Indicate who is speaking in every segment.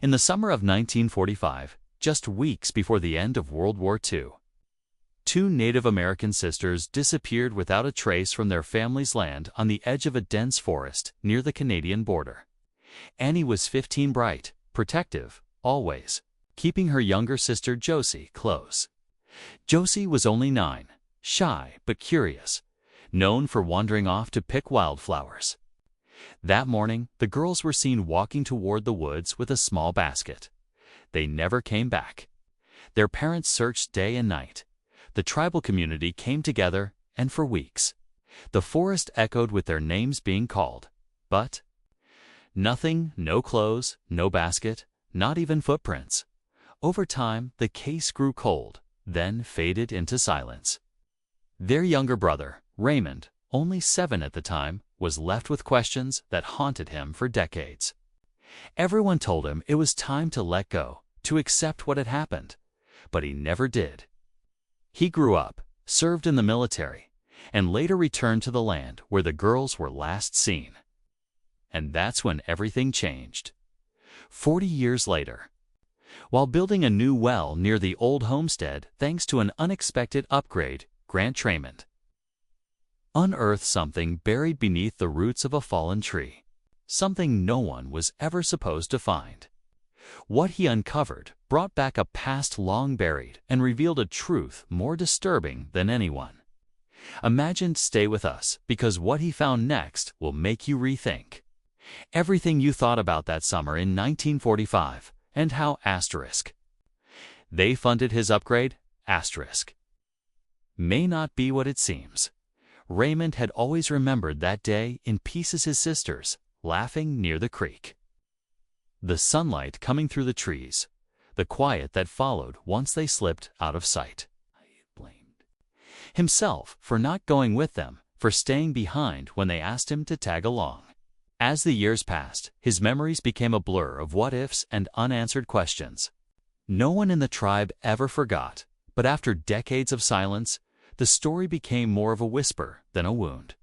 Speaker 1: In the summer of 1945, just weeks before the end of World War II, two Native American sisters disappeared without a trace from their family's land on the edge of a dense forest near the Canadian border. Annie was 15, bright, protective, always, keeping her younger sister Josie close. Josie was only 9, shy but curious, known for wandering off to pick wildflowers. That morning, the girls were seen walking toward the woods with a small basket. They never came back. Their parents searched day and night. The tribal community came together, and for weeks, the forest echoed with their names being called. But nothing, no clothes, no basket, not even footprints. Over time, the case grew cold, then faded into silence. Their younger brother, Raymond, only 7 at the time, was left with questions that haunted him for decades. Everyone told him it was time to let go, to accept what had happened, but he never did. He grew up, served in the military, and later returned to the land where the girls were last seen. And that's when everything changed. 40 years later, while building a new well near the old homestead thanks to an unexpected upgrade, Grant Raymond unearthed something buried beneath the roots of a fallen tree, something no one was ever supposed to find. What he uncovered brought back a past long buried and revealed a truth more disturbing than anyone. Imagine, stay with us, because what he found next will make you rethink everything you thought about that summer in 1945 and how they funded his upgrade may not be what it seems. Raymond had always remembered that day in pieces, his sisters laughing near the creek, the sunlight coming through the trees, the quiet that followed once they slipped out of sight. He blamed himself for not going with them, for staying behind when they asked him to tag along. As the years passed, his memories became a blur of what-ifs and unanswered questions. No one in the tribe ever forgot, but after decades of silence, the story became more of a whisper than a wound.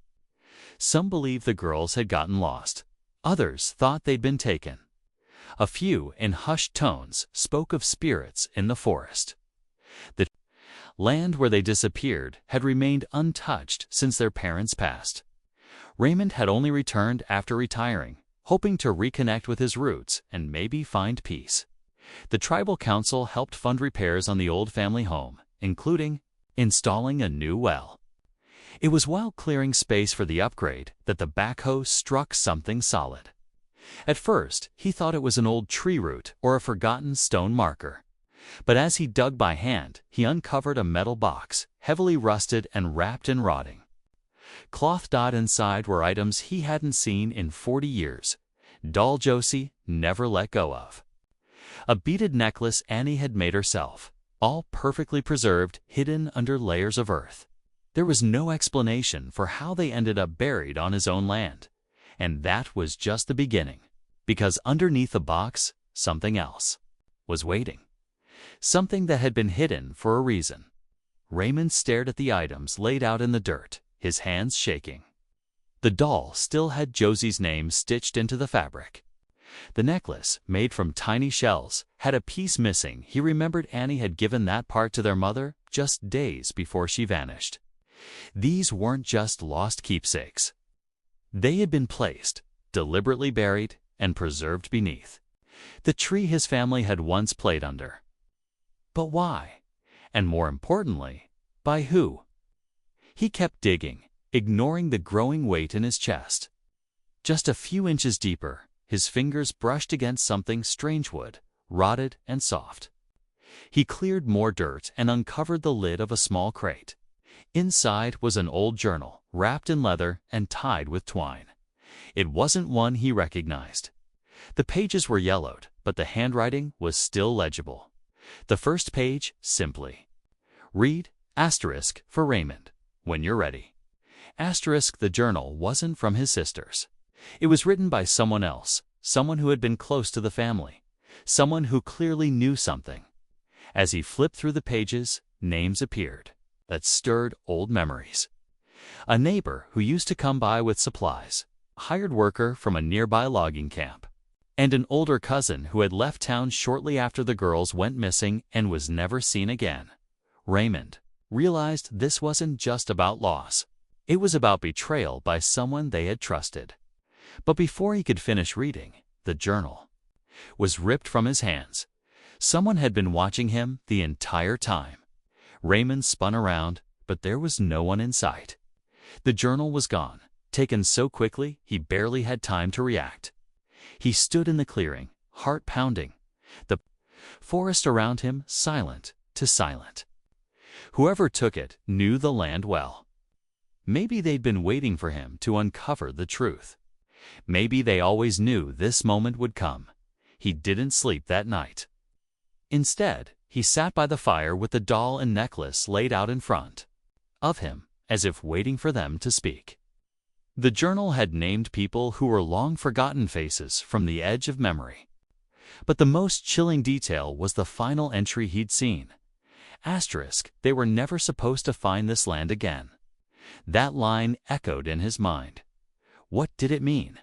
Speaker 1: Some believed the girls had gotten lost. Others thought they'd been taken. A few, in hushed tones, spoke of spirits in the forest. The land where they disappeared had remained untouched since their parents passed. Raymond had only returned after retiring, hoping to reconnect with his roots and maybe find peace. The tribal council helped fund repairs on the old family home, including installing a new well. It was while clearing space for the upgrade that the backhoe struck something solid. At first, he thought it was an old tree root or a forgotten stone marker. But as he dug by hand, he uncovered a metal box, heavily rusted and wrapped in rotting. Cloth dot inside were items he hadn't seen in 40 years. Doll Josie never let go of. A beaded necklace Annie had made herself, all perfectly preserved, hidden under layers of earth. There was no explanation for how they ended up buried on his own land. And that was just the beginning, because underneath the box, something else was waiting. Something that had been hidden for a reason. Raymond stared at the items laid out in the dirt, his hands shaking. The doll still had Josie's name stitched into the fabric. The necklace, made from tiny shells, had a piece missing. He remembered Annie had given that part to their mother just days before she vanished. These weren't just lost keepsakes. They had been placed, deliberately buried, and preserved beneath the tree his family had once played under. But why? And more importantly, by who? He kept digging, ignoring the growing weight in his chest. Just a few inches deeper, his fingers brushed against something strange wood, rotted and soft. He cleared more dirt and uncovered the lid of a small crate. Inside was an old journal, wrapped in leather and tied with twine. It wasn't one he recognized. The pages were yellowed, but the handwriting was still legible. The first page, simply. Read, * for Raymond, when you're ready. * The journal wasn't from his sisters. It was written by someone else, someone who had been close to the family, someone who clearly knew something. As he flipped through the pages, names appeared that stirred old memories. A neighbor who used to come by with supplies, a hired worker from a nearby logging camp, and an older cousin who had left town shortly after the girls went missing and was never seen again. Raymond realized this wasn't just about loss. It was about betrayal by someone they had trusted. But before he could finish reading, the journal was ripped from his hands. Someone had been watching him the entire time. Raymond spun around, but there was no one in sight. The journal was gone, taken so quickly he barely had time to react. He stood in the clearing, heart pounding, the forest around him silent to silent. Whoever took it knew the land well. Maybe they'd been waiting for him to uncover the truth. Maybe they always knew this moment would come. He didn't sleep that night. Instead, he sat by the fire with the doll and necklace laid out in front of him, as if waiting for them to speak. The journal had named people who were long-forgotten faces from the edge of memory. But the most chilling detail was the final entry he'd seen. Asterisk, they were never supposed to find this land again. That line echoed in his mind. What did it mean?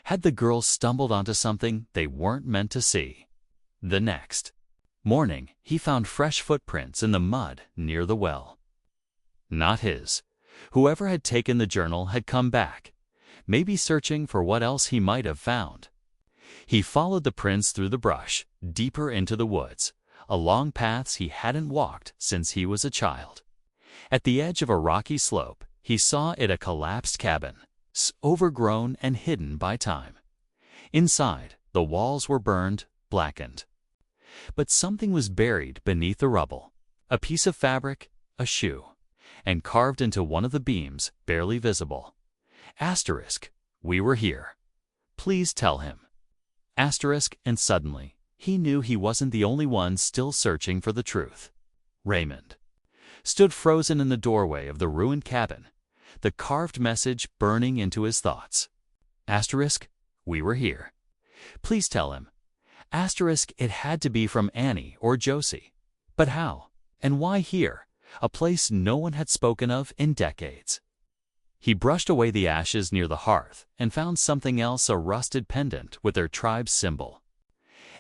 Speaker 1: Had the girls stumbled onto something they weren't meant to see? The next morning, he found fresh footprints in the mud near the well. Not his. Whoever had taken the journal had come back, maybe searching for what else he might have found. He followed the prints through the brush, deeper into the woods, along paths he hadn't walked since he was a child. At the edge of a rocky slope, he saw a collapsed cabin, overgrown and hidden by time. Inside, the walls were burned, blackened. But something was buried beneath the rubble. A piece of fabric, a shoe, and carved into one of the beams, barely visible. Asterisk, we were here. Please tell him. Asterisk, and suddenly, he knew he wasn't the only one still searching for the truth. Raymond stood frozen in the doorway of the ruined cabin, the carved message burning into his thoughts. Asterisk, we were here. Please tell him. Asterisk, it had to be from Annie or Josie. But how? And why here? A place no one had spoken of in decades. He brushed away the ashes near the hearth and found something else, a rusted pendant with their tribe's symbol.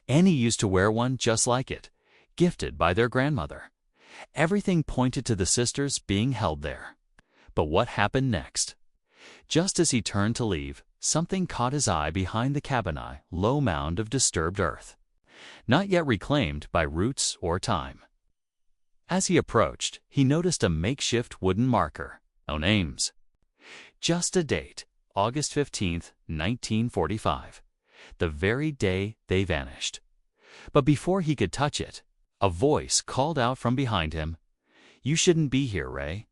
Speaker 1: Annie used to wear one just like it, gifted by their grandmother. Everything pointed to the sisters being held there. But what happened next? Just as he turned to leave, something caught his eye behind the cabin-eye, low mound of disturbed earth, not yet reclaimed by roots or time. As he approached, he noticed a makeshift wooden marker. No names. Just a date, August 15th, 1945, the very day they vanished. But before he could touch it, a voice called out from behind him, "You shouldn't be here, Ray."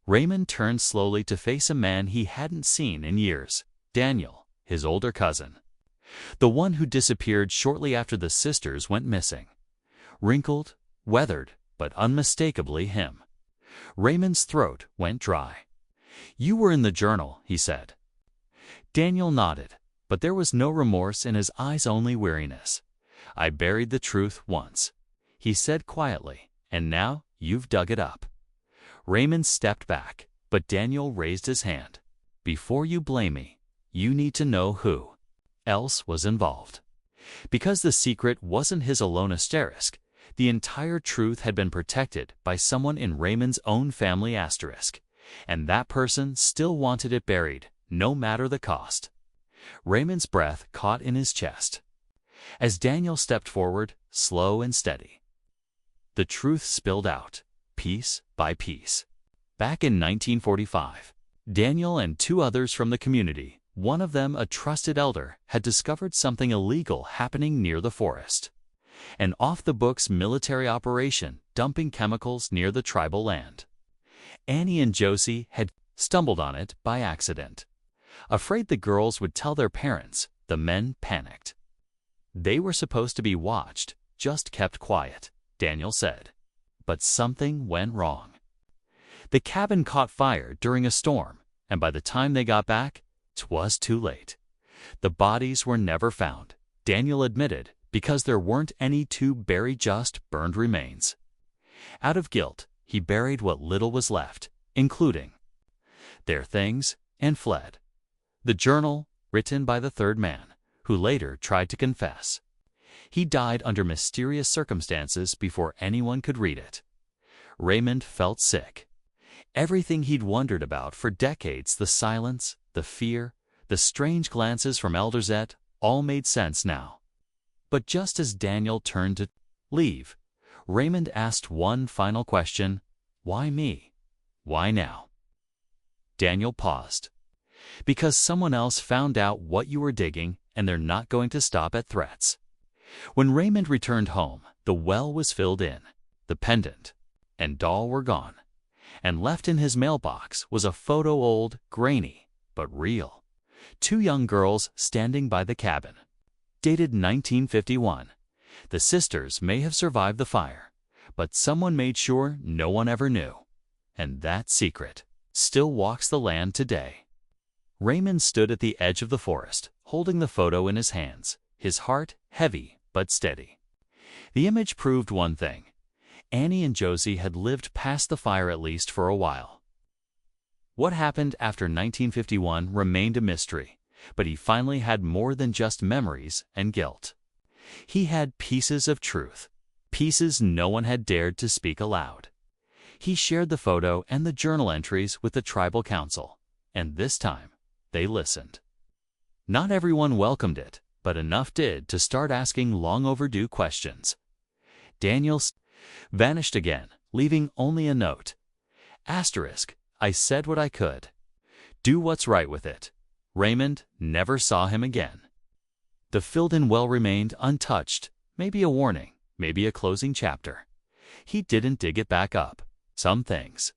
Speaker 1: Raymond turned slowly to face a man he hadn't seen in years, Daniel, his older cousin, the one who disappeared shortly after the sisters went missing. Wrinkled, weathered, but unmistakably him. Raymond's throat went dry. "You were in the journal," he said. Daniel nodded, but there was no remorse in his eyes, only weariness. "I buried the truth once," he said quietly, "and now you've dug it up." Raymond stepped back, but Daniel raised his hand. "Before you blame me, you need to know who else was involved." Because the secret wasn't his alone, asterisk, the entire truth had been protected by someone in Raymond's own family, asterisk, and that person still wanted it buried, no matter the cost. Raymond's breath caught in his chest as Daniel stepped forward, slow and steady. The truth spilled out, piece by piece. Back in 1945, Daniel and two others from the community, one of them a trusted elder, had discovered something illegal happening near the forest. An off-the-books military operation dumping chemicals near the tribal land. Annie and Josie had stumbled on it by accident. Afraid the girls would tell their parents, the men panicked. They were supposed to be watched, just kept quiet, Daniel said. But something went wrong. The cabin caught fire during a storm, and by the time they got back, 'twas too late. The bodies were never found, Daniel admitted, because there weren't any to bury, just burned remains. Out of guilt, he buried what little was left, including their things, and fled. The journal, written by the third man, who later tried to confess. He died under mysterious circumstances before anyone could read it. Raymond felt sick. Everything he'd wondered about for decades, the silence, the fear, the strange glances from Elderzet, all made sense now. But just as Daniel turned to leave, Raymond asked one final question: why me? Why now? Daniel paused. Because someone else found out what you were digging, and they're not going to stop at threats. When Raymond returned home, the well was filled in, the pendant and doll were gone, and left in his mailbox was a photo, old, grainy, but real. Two young girls standing by the cabin. Dated 1951. The sisters may have survived the fire, but someone made sure no one ever knew. And that secret still walks the land today. Raymond stood at the edge of the forest, holding the photo in his hands, his heart heavy but steady. The image proved one thing: Annie and Josie had lived past the fire, at least for a while. What happened after 1951 remained a mystery, but he finally had more than just memories and guilt. He had pieces of truth, pieces no one had dared to speak aloud. He shared the photo and the journal entries with the tribal council, and this time they listened. Not everyone welcomed it, but enough did to start asking long overdue questions. Daniel vanished again, leaving only a note. Asterisk, I said what I could. Do what's right with it. Raymond never saw him again. The filled-in well remained untouched, maybe a warning, maybe a closing chapter. He didn't dig it back up. Some things,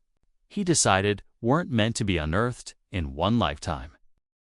Speaker 1: he decided, weren't meant to be unearthed in one lifetime.